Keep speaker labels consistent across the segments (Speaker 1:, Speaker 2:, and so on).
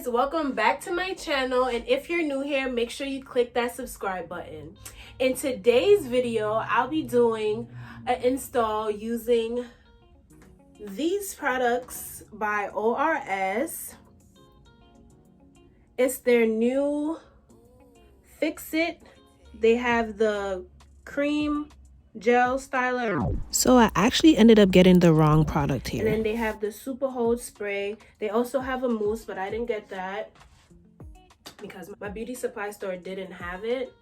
Speaker 1: guys, welcome back to my channel, and if you're new here, make sure you click that subscribe button. In today's video, I'll be doing an install using these products by ORS. It's their new Fix It. They have the cream gel styler.
Speaker 2: So I actually ended up getting the wrong product here.
Speaker 1: And then they have the super hold spray. They also have a mousse, but I didn't get that because my beauty supply store didn't have it.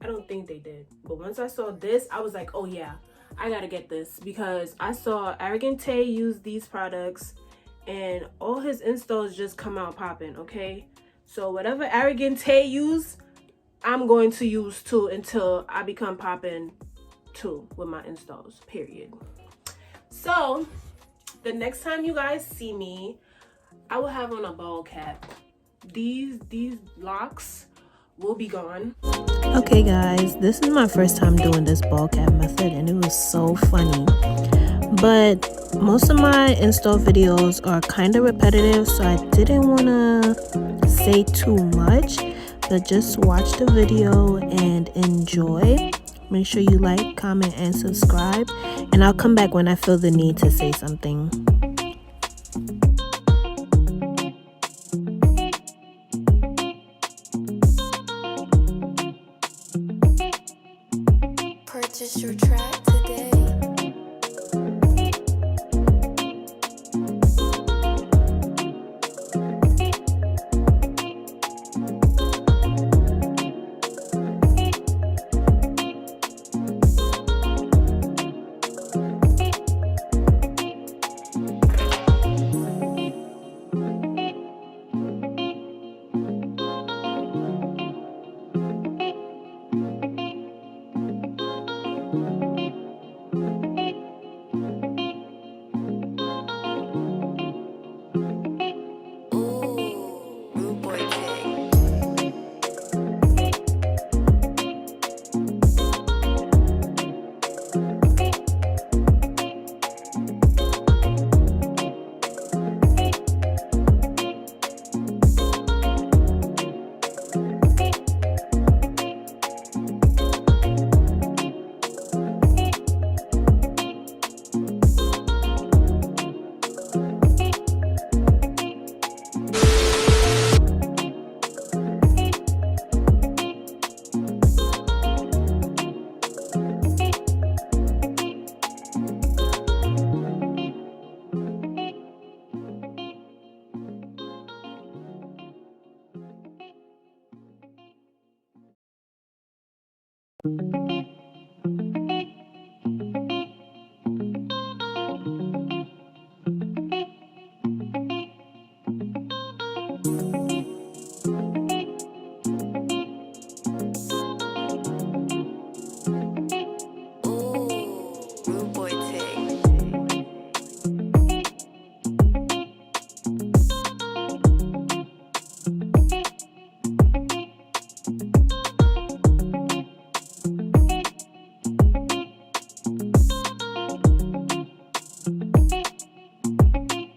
Speaker 1: I don't think they did. But once I saw this, I was like, oh yeah, I gotta get this, because I saw Arrogant Chae use these products and all his installs just come out popping, okay? So whatever Arrogant Chae use, I'm going to use too until I become popping too with my installs, period. So the next time you guys see me, I will have on a ball cap. These locks will be gone.
Speaker 2: Okay guys, this is my first time doing this ball cap method and it was so funny. But most of my install videos are kind of repetitive, so I didn't want to say too much. But just watch the video and enjoy. Make sure you like, comment, and subscribe. And I'll come back when I feel the need to say something.
Speaker 3: Purchase your track today.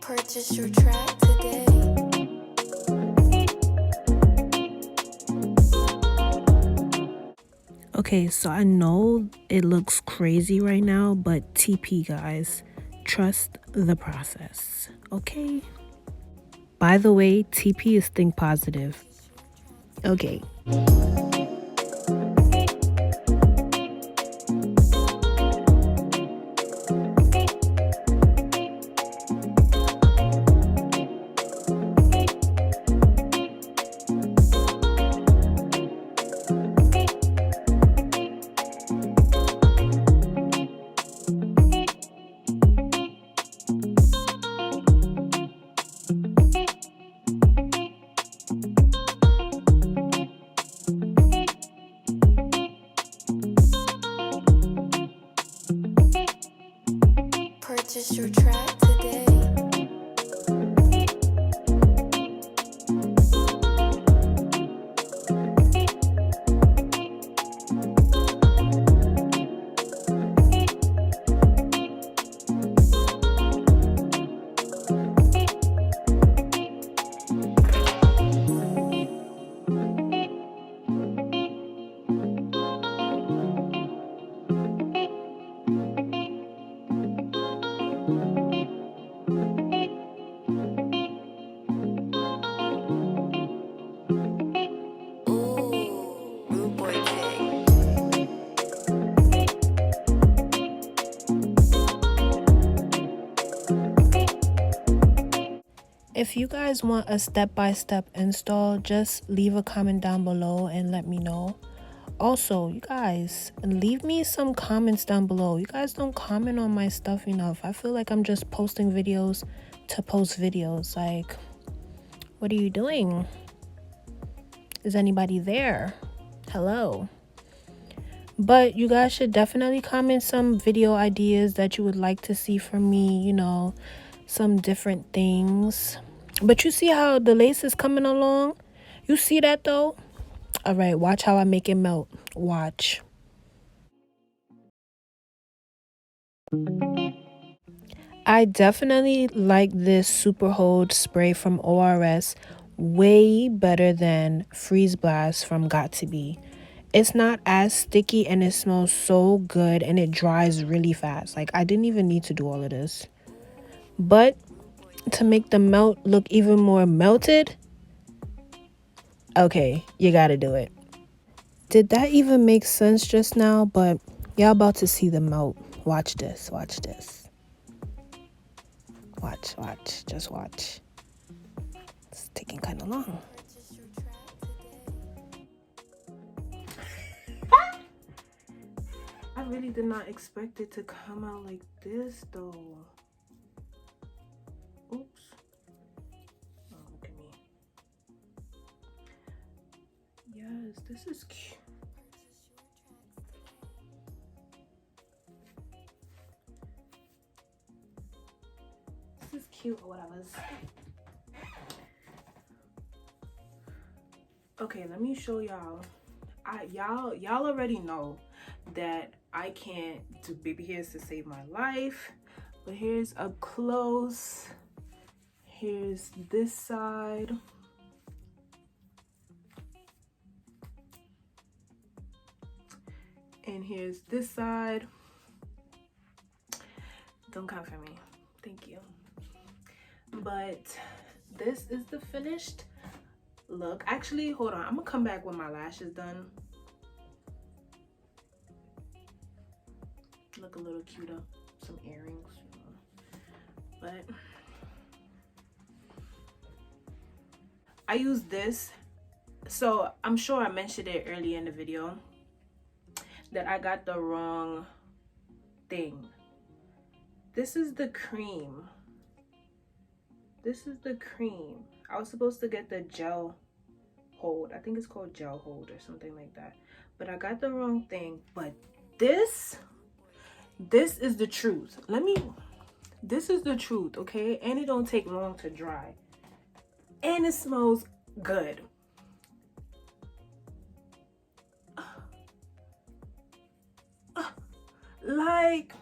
Speaker 3: Purchase your track today.
Speaker 2: Okay, so I know it looks crazy right now, but TP guys, trust the process, okay? By the way, TP is think positive. Okay.
Speaker 3: Purchase your track today.
Speaker 2: If you guys want a step-by-step install, just leave a comment down below and let me know. Also, you guys, leave me some comments down below. You guys don't comment on my stuff enough. I feel like I'm just posting videos to post videos. Like, what are you doing? Is anybody there? Hello. But you guys should definitely comment some video ideas that you would like to see from me, you know, some different things. But you see how the lace is coming along? You see that though? All right, watch how I make it melt. Watch. I definitely like this Super Hold spray from ORS way better than Freeze Blast from Got To Be. It's not as sticky and it smells so good and it dries really fast. Like, I didn't even need to do all of this. But to make the melt look even more melted, okay, you gotta do it. Did that even make sense just now? But y'all about to see the melt. Watch this, watch this. Watch, just watch. It's taking kind of long.
Speaker 1: I really did not expect it to come out like this though. Oops. Oh, look at me. Yes, this is cute. This is cute or whatever. Okay, let me show y'all. Y'all already know that I can't do baby hairs to save my life, but here's up close. Here's this side. And here's this side. Don't come for me. Thank you. But this is the finished look. Actually, hold on. I'm gonna come back when my lashes done. Look a little cuter. Some earrings, you know. But I use this. So I'm sure I mentioned it earlier in the video that I got the wrong thing. This is the cream. This is the cream. I was supposed to get the gel hold. I think it's called gel hold or something like that. But I got the wrong thing. But this is the truth. This is the truth, okay? And it don't take long to dry. And it smells good. Like,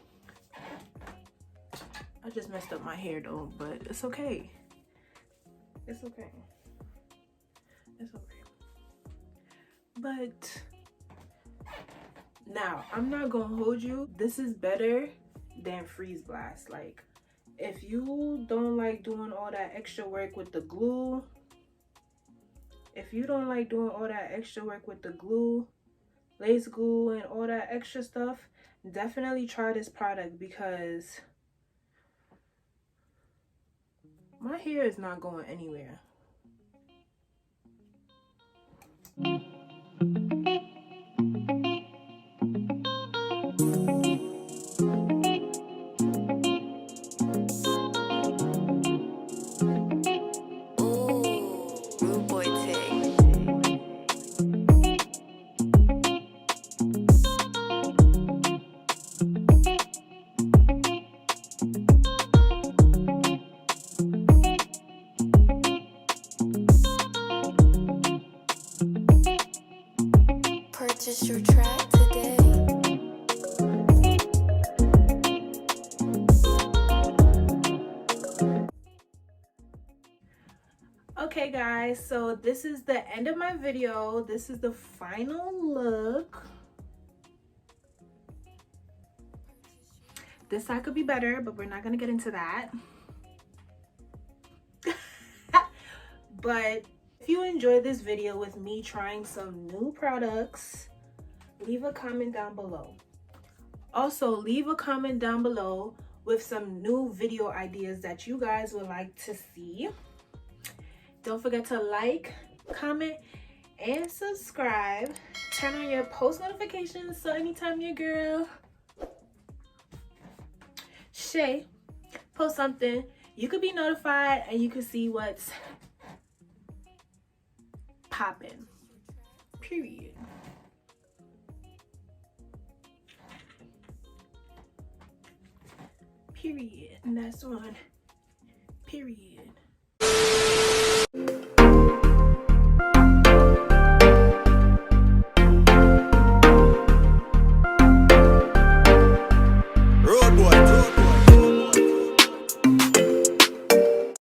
Speaker 1: I just messed up my hair though, but it's okay. It's okay. It's okay. But now, I'm not gonna hold you. This is better than Freeze Blast. Like, if you don't like doing all that extra work with the glue, lace glue, and all that extra stuff, definitely try this product because my hair is not going anywhere.
Speaker 3: Purchase your track today.
Speaker 1: Okay guys, so this is the end of my video. This is the final look. This side could be better, but we're not gonna get into that. But if you enjoyed this video with me trying some new products, leave a comment down below. Also, leave a comment down below with some new video ideas that you guys would like to see. Don't forget to like, comment, and subscribe. Turn on your post notifications so anytime your girl Chae post something, you could be notified and you could see what's popping. Period. Period. And that's on. Period.